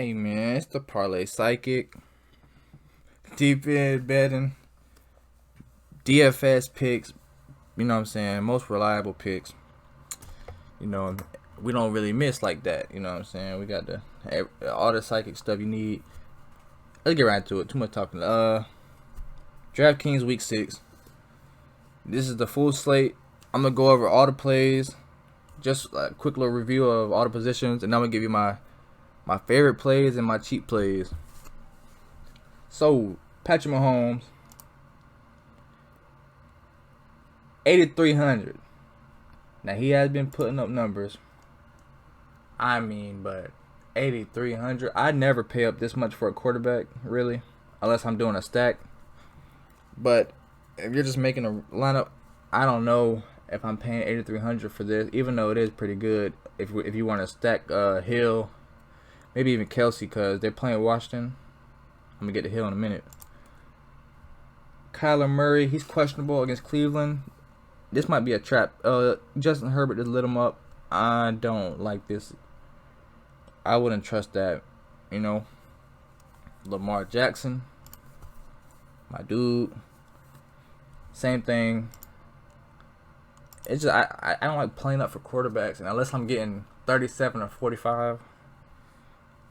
Hey man, it's the Parlay Psychic. Deep in betting. DFS picks, you know what I'm saying? Most reliable picks. You know, we don't really miss like that, you know what I'm saying? We got all the psychic stuff you need. Let's get right to it. Too much talking. DraftKings week 6. This is the full slate. I'm gonna go over all the plays, just a quick little review of all the positions, and I'm gonna give you my favorite plays and my cheap plays. So, Patrick Mahomes, 8,300. Now, he has been putting up numbers. But 8,300. I never pay up this much for a quarterback, really, unless I'm doing a stack. But if you're just making a lineup, I don't know if I'm paying 8,300 for this, even though it is pretty good. If you want to stack Hill, maybe even Kelsey, because they're playing Washington. I'm going to get to Hill in a minute. Kyler Murray, he's questionable against Cleveland. This might be a trap. Justin Herbert just lit him up. I don't like this. I wouldn't trust that, you know. Lamar Jackson, my dude. Same thing. It's just I don't like playing up for quarterbacks, and unless I'm getting 37 or 45.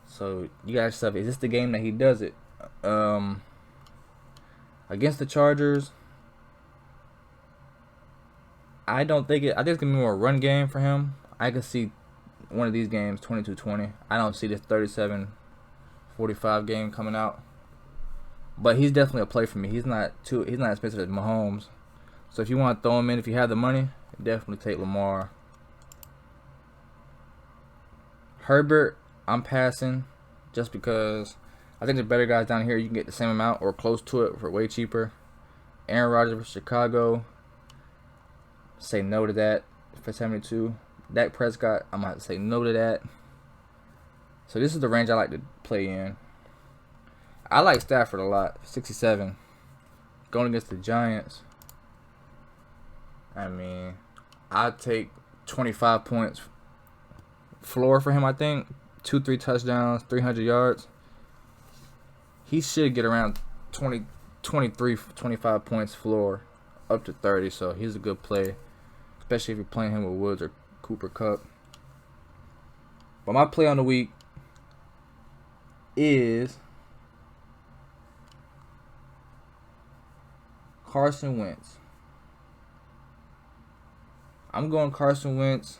So you guys stuff. Is this the game that he does it? Against the Chargers, I don't think it. I think it's gonna be more a run game for him. I can see one of these games 22-20. I don't see this 37-45 game coming out. But he's definitely a play for me. He's not expensive as Mahomes. So if you want to throw him in, if you have the money, definitely take Lamar. Herbert, I'm passing just because I think the better guys down here, you can get the same amount or close to it for way cheaper. Aaron Rodgers for Chicago, say no to that for 72. Dak Prescott, I'm going to have to say no to that. So this is the range I like to play in. I like Stafford a lot, 67. Going against the Giants, I'd take 25 points floor for him, I think. 2-3 touchdowns, 300 yards. He should get around 23, 25 points floor, up to 30. So he's a good play, especially if you're playing him with Woods or Cooper Kupp. But my play on the week is Carson Wentz. I'm going Carson Wentz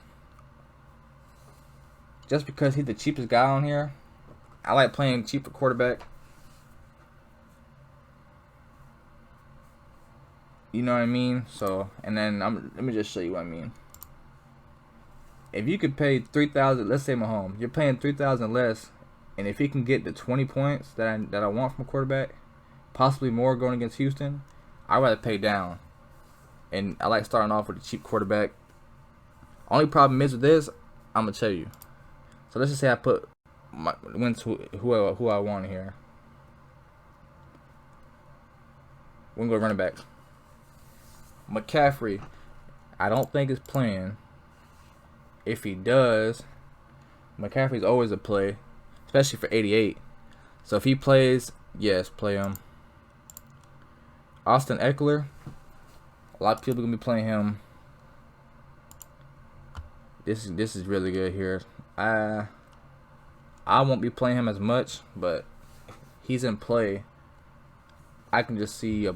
just because he's the cheapest guy on here. I like playing cheaper quarterback. You know what I mean? So, and then let me just show you what I mean. If you could pay 3,000, let's say Mahomes, you're paying 3,000 less, and if he can get the 20 points that I want from a quarterback, possibly more going against Houston, I'd rather pay down. And I like starting off with a cheap quarterback. Only problem is with this, I'm gonna tell you. So let's just say I put my Wentz who I want here. We're gonna go running back. McCaffrey, I don't think is playing. If he does, McCaffrey's always a play, especially for 88. So if he plays, yes, play him. Austin Eckler, a lot of people are gonna be playing him. This is really good here. I won't be playing him as much, but he's in play. I can just see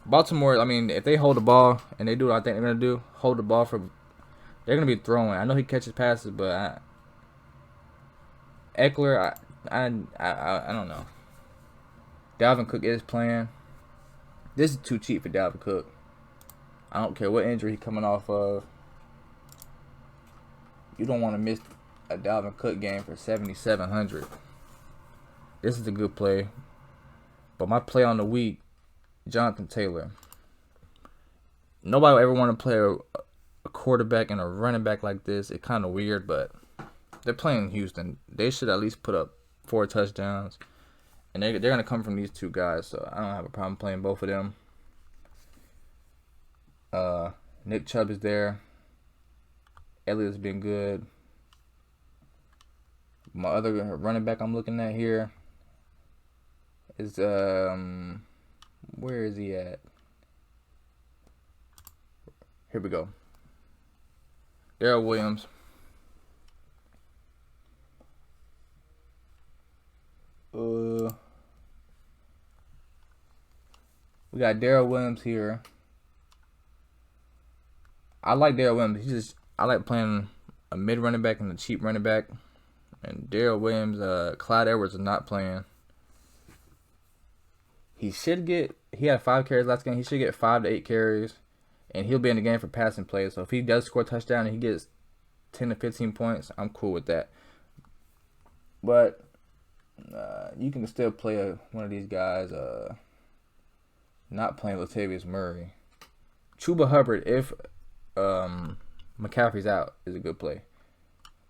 Baltimore. If they hold the ball and they do what I think they're gonna do, hold the ball they're gonna be throwing. I know he catches passes, but Eckler, I don't know. Dalvin Cook is playing. This is too cheap for Dalvin Cook. I don't care what injury he's coming off of. You don't want to miss a Dalvin Cook game for 7,700. This is a good play. But my play on the week, Jonathan Taylor. Nobody will ever want to play a quarterback and a running back like this. It's kind of weird, but they're playing Houston. They should at least put up 4 touchdowns. And they're going to come from these two guys, so I don't have a problem playing both of them. Nick Chubb is there. Elliott's been good. My other running back I'm looking at here is where is he at? Here we go. Darrell Williams. We got Darrell Williams here. I like Darrell Williams. I like playing a mid running back and a cheap running back. And Darrell Williams, Clyde Edwards is not playing. He had 5 carries last game. He should get 5 to 8 carries. And he'll be in the game for passing plays. So if he does score a touchdown and he gets 10 to 15 points, I'm cool with that. But you can still play one of these guys not playing Latavius Murray. Chuba Hubbard, if McCaffrey's out, is a good play.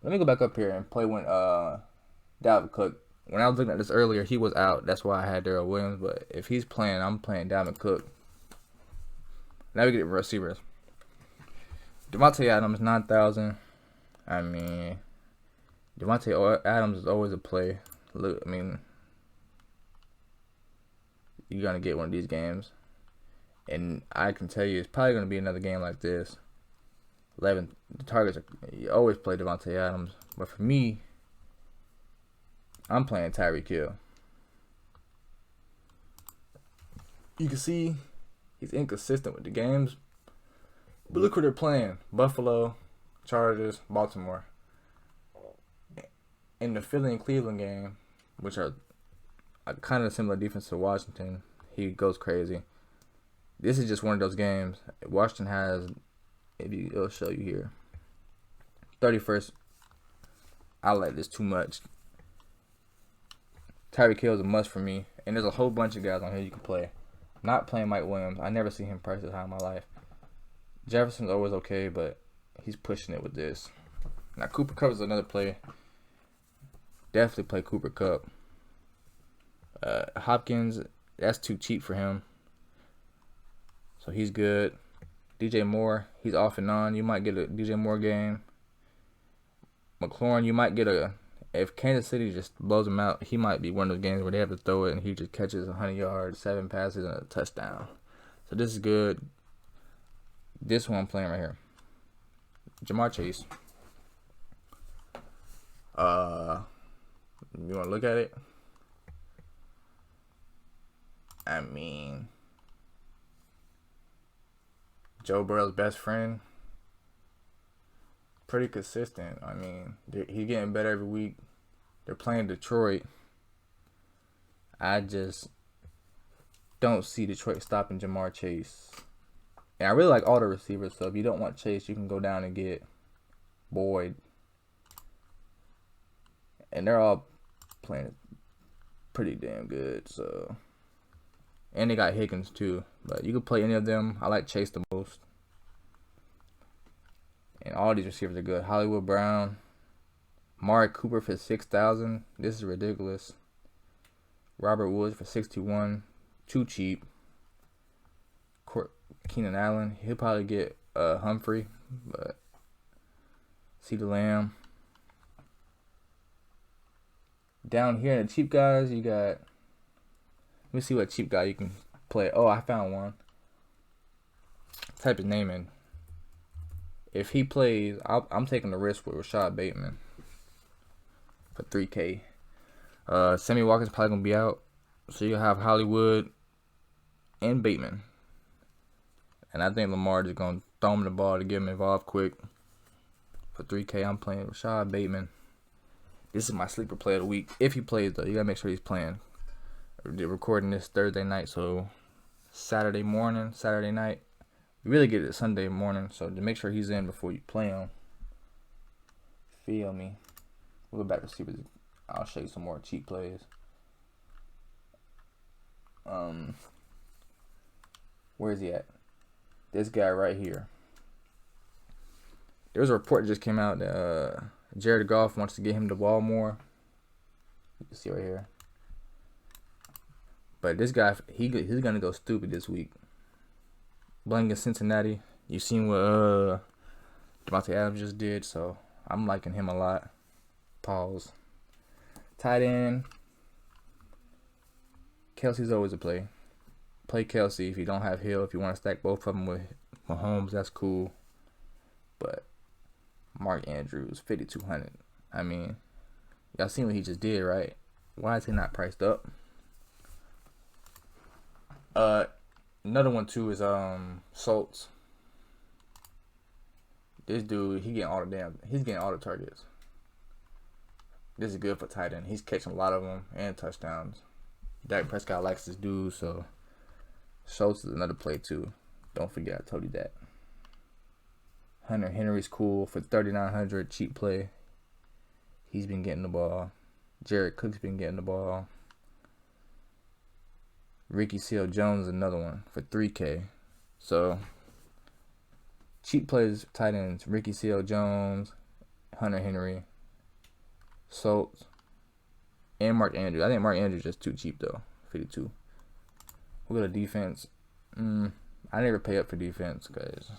Let me go back up here and play when Dalvin Cook. When I was looking at this earlier, he was out. That's why I had Darrell Williams. But if he's playing, I'm playing Dalvin Cook. Now we get receivers. Devontae Adams, 9,000. I mean, Devontae Adams is always a play. Look, I mean, you're going to get one of these games. And I can tell you, it's probably going to be another game like this. 11 the targets you always play Devontae Adams, but for me, I'm playing Tyreek Hill. You can see he's inconsistent with the games, but look who they're playing: Buffalo, Chargers, Baltimore. In the Philly and Cleveland game, which are a kind of similar defense to Washington, he goes crazy. This is just one of those games. Washington has, it'll show you here, 31st. I like this too much. Tyreek Hill is a must for me, and there's a whole bunch of guys on here you can play. Not playing Mike Williams. I never see him priced as high in my life. Jefferson's always okay, but he's pushing it with this. Now Cooper Kupp is another play. Definitely play Cooper Kupp. Hopkins, that's too cheap for him, so he's good. DJ Moore, he's off and on. You might get a DJ Moore game. McLaurin, you might get if Kansas City just blows him out, he might be one of those games where they have to throw it and he just catches 100 yards, 7 passes, and a touchdown. So this is good. This one I'm playing right here. Jamar Chase. You want to look at it? I mean, Joe Burrow's best friend, pretty consistent. I mean, he's getting better every week. They're playing Detroit. I just don't see Detroit stopping Jamar Chase. And I really like all the receivers, so if you don't want Chase, you can go down and get Boyd. And they're all playing pretty damn good, so. And they got Higgins too, but you can play any of them. I like Chase the most. And all these receivers are good. Hollywood Brown, Amari Cooper for 6,000. This is ridiculous. Robert Woods for 61, too cheap. Keenan Allen, he'll probably get Humphrey, but CeeDee Lamb. Down here in the cheap guys, you got. Let me see what cheap guy you can play. Oh, I found one. Type his name in. If he plays, I'm taking the risk with Rashad Bateman for 3K. Sammy Watkins probably gonna be out, so you'll have Hollywood and Bateman. And I think Lamar is gonna throw him the ball to get him involved quick. For 3K, I'm playing Rashad Bateman. This is my sleeper play of the week. If he plays though, you gotta make sure he's playing. They're recording this Thursday night, so Saturday morning, Saturday night. You really get it Sunday morning, so to make sure he's in before you play him. Feel me? We'll go back to see what I'll show you some more cheap plays. Where is he at? This guy right here. There's a report that just came out that Jared Goff wants to get him the ball more. You can see right here. But this guy, he's gonna go stupid this week. Playing against Cincinnati, you've seen what Devontae Adams just did, so I'm liking him a lot. Pause. Tight end. Kelsey's always a play. Play Kelsey if you don't have Hill. If you want to stack both of them with Mahomes, that's cool. But Mark Andrews, 5,200. I mean, y'all seen what he just did, right? Why is he not priced up? Another one too is Schultz. This dude, he's getting all the targets. This is good for tight end. He's catching a lot of them and touchdowns. Dak Prescott likes this dude, so Schultz is another play too. Don't forget, I told you that. Hunter Henry's cool for 3,900, cheap play. He's been getting the ball. Jared Cook's been getting the ball. Ricky Seals-Jones is another one for 3K. So cheap plays, tight ends: Ricky Seals-Jones, Hunter Henry, Schultz, and Mark Andrews. I think Mark Andrews is just too cheap though. 52. We'll go to defense. I never pay up for defense because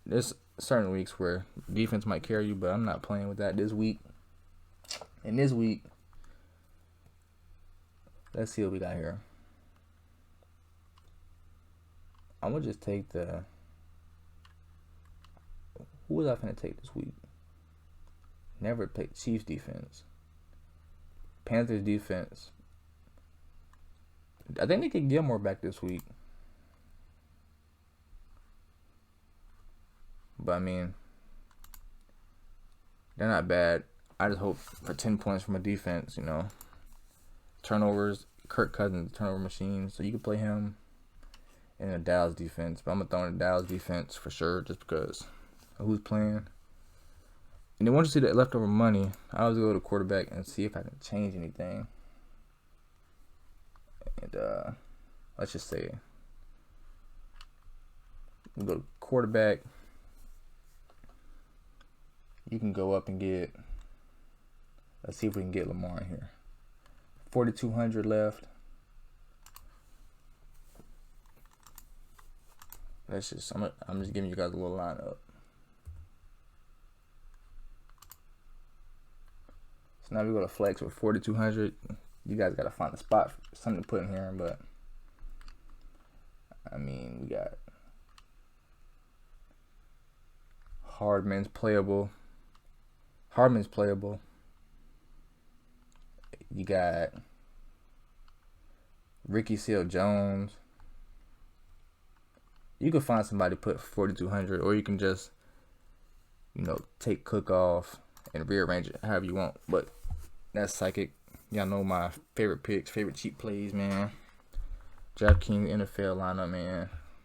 there's certain weeks where defense might carry you, but I'm not playing with that this week. And this week, let's see what we got here. I'm gonna just take the. Who was I finna take this week? Never picked Chiefs defense. Panthers defense. I think they could get more back this week. But I mean, they're not bad. I just hope for 10 points from a defense, you know. Turnovers, Kirk Cousins, turnover machine. So you can play him in a Dallas defense. But I'm going to throw in a Dallas defense for sure just because of who's playing. And then once you see that leftover money, I always go to quarterback and see if I can change anything. And let's just say we go to quarterback. You can go up and get. Let's see if we can get Lamar in here. 4,200 left. Let's just. I'm just giving you guys a little lineup. So now we go to flex with 4,200. You guys gotta find a spot, something to put in here. But I mean, we got Hardman's playable. You got Ricky Seals-Jones. You can find somebody to put 4,200, or you can just, you know, take Cook off and rearrange it however you want. But that's psychic. Y'all know my favorite picks, favorite cheap plays, man. DraftKings NFL lineup, man.